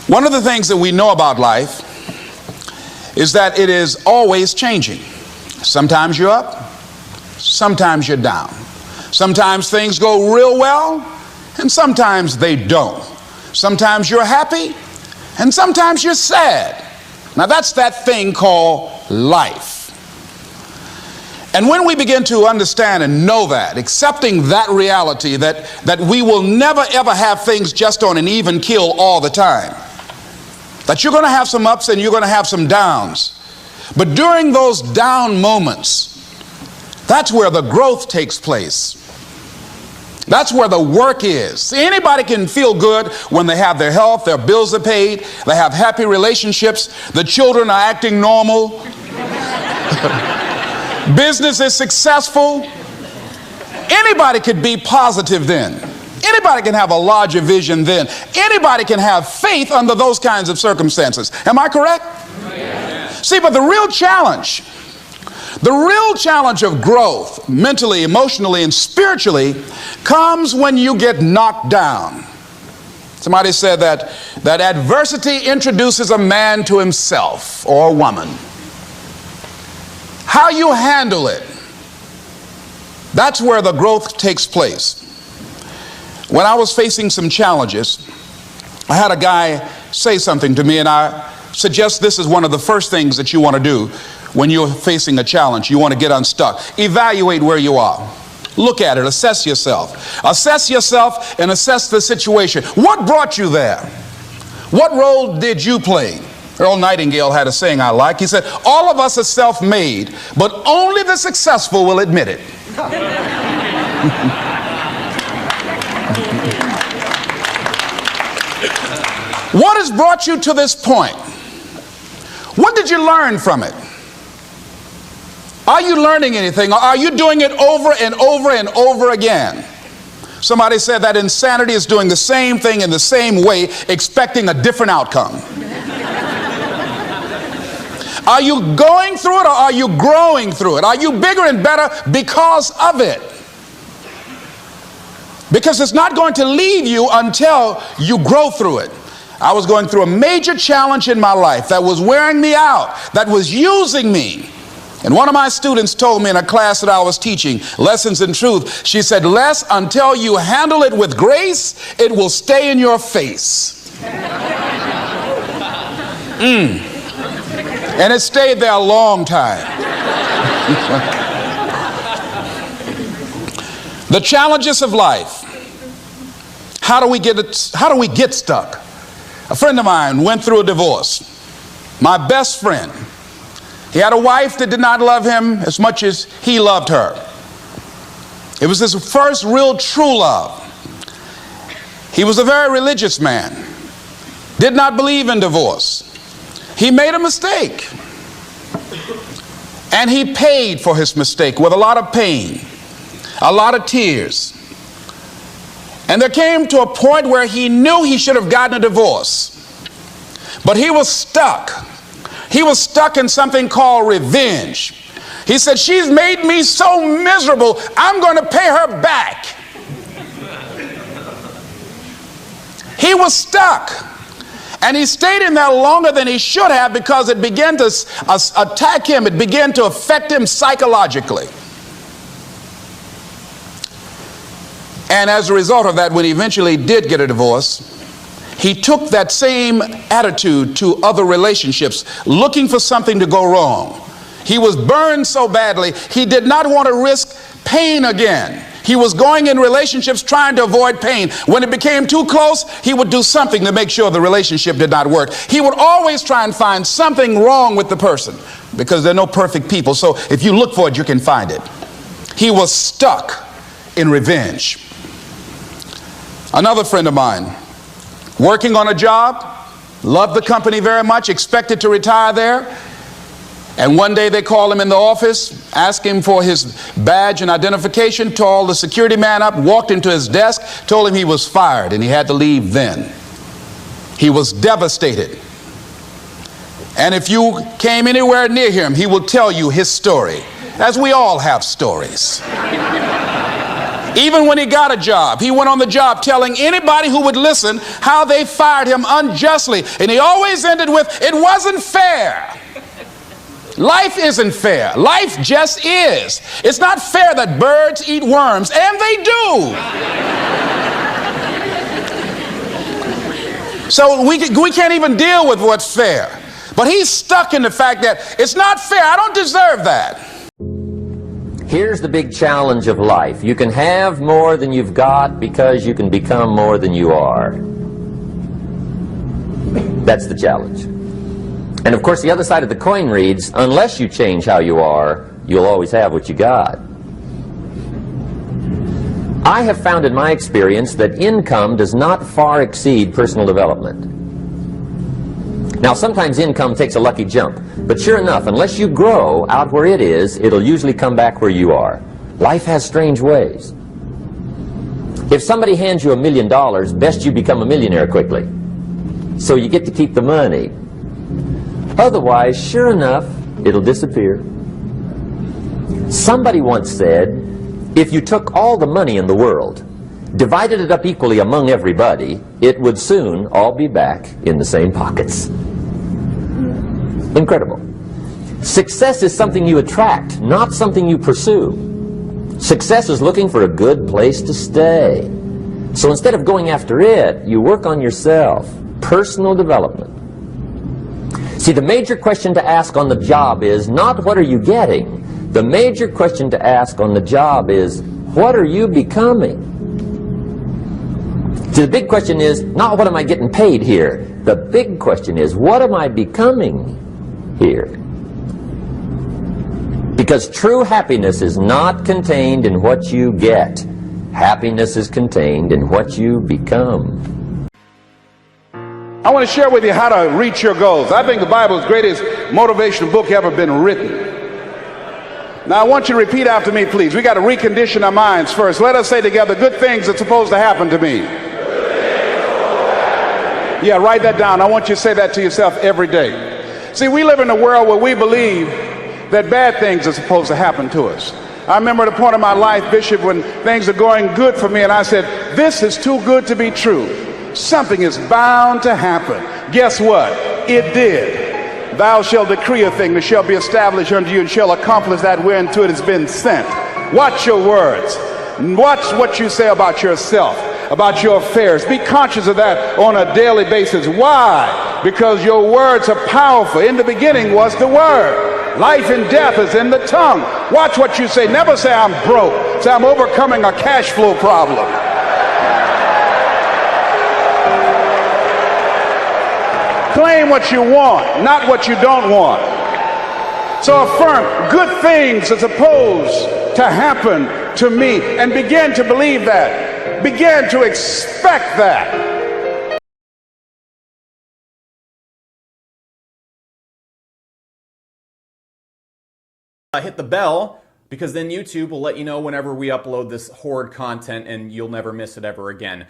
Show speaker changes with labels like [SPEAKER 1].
[SPEAKER 1] One of the things that we know about life is that it is always changing. Sometimes you're up, sometimes you're down. Sometimes things go real well, and sometimes they don't. Sometimes you're happy, and sometimes you're sad. Now that's that thing called life. And when we begin to understand and know that, accepting that reality that we will never ever have things just on an even keel all the time, that you're going to have some ups and you're going to have some downs, but during those down moments, that's where the growth takes place. That's where the work is. See, anybody can feel good when they have their health, their bills are paid, they have happy relationships, the children are acting normal, business is successful. Anybody could be positive then. Anybody can have a larger vision then. Anybody can have faith under those kinds of circumstances. Am I correct? Yes. See, but the real challenge of growth, mentally, emotionally, and spiritually, comes when you get knocked down. Somebody said that adversity introduces a man to himself or a woman. How you handle it, that's where the growth takes place. When I was facing some challenges, I had a guy say something to me, and I suggest this is one of the first things that you want to do when you're facing a challenge. You want to get unstuck. Evaluate where you are. Look at it. Assess yourself. Assess yourself and assess the situation. What brought you there? What role did you play? Earl Nightingale had a saying I like. He said, all of us are self-made, but only the successful will admit it. What has brought you to this point? What did you learn from it? Are you learning anything, or are you doing it over and over and over again? Somebody said that insanity is doing the same thing in the same way, expecting a different outcome. Are you going through it, or are you growing through it? Are you bigger and better because of it? Because it's not going to leave you until you grow through it. I was going through a major challenge in my life that was wearing me out, that was using me. And one of my students told me in a class that I was teaching, Lessons in Truth, she said, Les, until you handle it with grace, it will stay in your face. And it stayed there a long time. The challenges of life. How do we get stuck? A friend of mine went through a divorce. My best friend. He had a wife that did not love him as much as he loved her. It was his first real true love. He was a very religious man. Did not believe in divorce. He made a mistake. And he paid for his mistake with a lot of pain, a lot of tears. And there came to a point where he knew he should have gotten a divorce. But he was stuck. He was stuck in something called revenge. He said, she's made me so miserable, I'm going to pay her back. He was stuck. And he stayed in there longer than he should have because it began to attack him. It began to affect him psychologically. And as a result of that, when he eventually did get a divorce, he took that same attitude to other relationships, looking for something to go wrong. He was burned so badly, he did not want to risk pain again. He was going in relationships trying to avoid pain. When it became too close, he would do something to make sure the relationship did not work. He would always try and find something wrong with the person, because there are no perfect people. So if you look for it, you can find it. He was stuck in revenge. Another friend of mine, working on a job, loved the company very much, expected to retire there. And one day they called him in the office, asked him for his badge and identification, called the security man up, walked into his desk, told him he was fired and he had to leave then. He was devastated. And if you came anywhere near him, he will tell you his story, as we all have stories. Even when he got a job, he went on the job telling anybody who would listen how they fired him unjustly. And he always ended with, "It wasn't fair." Life isn't fair. Life just is. It's not fair that birds eat worms, and they do. So we can't even deal with what's fair. But he's stuck in the fact that it's not fair. I don't deserve that.
[SPEAKER 2] Here's the big challenge of life. You can have more than you've got because you can become more than you are. That's the challenge. And of course the other side of the coin reads, unless you change how you are, you'll always have what you got. I have found in my experience that income does not far exceed personal development. Now sometimes income takes a lucky jump, but sure enough, unless you grow out where it is, it'll usually come back where you are. Life has strange ways. If somebody hands you $1 million, best you become a millionaire quickly, so you get to keep the money. Otherwise, sure enough, it'll disappear. Somebody once said, if you took all the money in the world, divided it up equally among everybody, it would soon all be back in the same pockets. Incredible. Success is something you attract, not something you pursue. Success is looking for a good place to stay. So instead of going after it, you work on yourself. Personal development. See, the major question to ask on the job is not what are you getting? The major question to ask on the job is what are you becoming? See, the big question is not what am I getting paid here? The big question is what am I becoming here? Because true happiness is not contained in what you get. Happiness is contained in what you become.
[SPEAKER 1] I want to share with you how to reach your goals. I think the Bible is the greatest motivational book ever been written. Now I want you to repeat after me, please. We got to recondition our minds first. Let us say together, good things are supposed to happen to me. Yeah, write that down. I want you to say that to yourself every day. See, we live in a world where we believe that bad things are supposed to happen to us. I remember at a point in my life, Bishop, when things are going good for me, and I said, this is too good to be true. Something is bound to happen. Guess what? It did. Thou shalt decree a thing that shall be established unto you and shall accomplish that whereunto it has been sent. Watch your words. Watch what you say about yourself, about your affairs. Be conscious of that on a daily basis. Why? Because your words are powerful. In the beginning was the Word. Life and death is in the tongue. Watch what you say. Never say I'm broke. Say I'm overcoming a cash flow problem. Claim what you want, not what you don't want. So affirm, good things are supposed to happen to me, and begin to believe that. Begin to expect that.
[SPEAKER 3] Hit the bell, because then YouTube will let you know whenever we upload this horrid content and you'll never miss it ever again.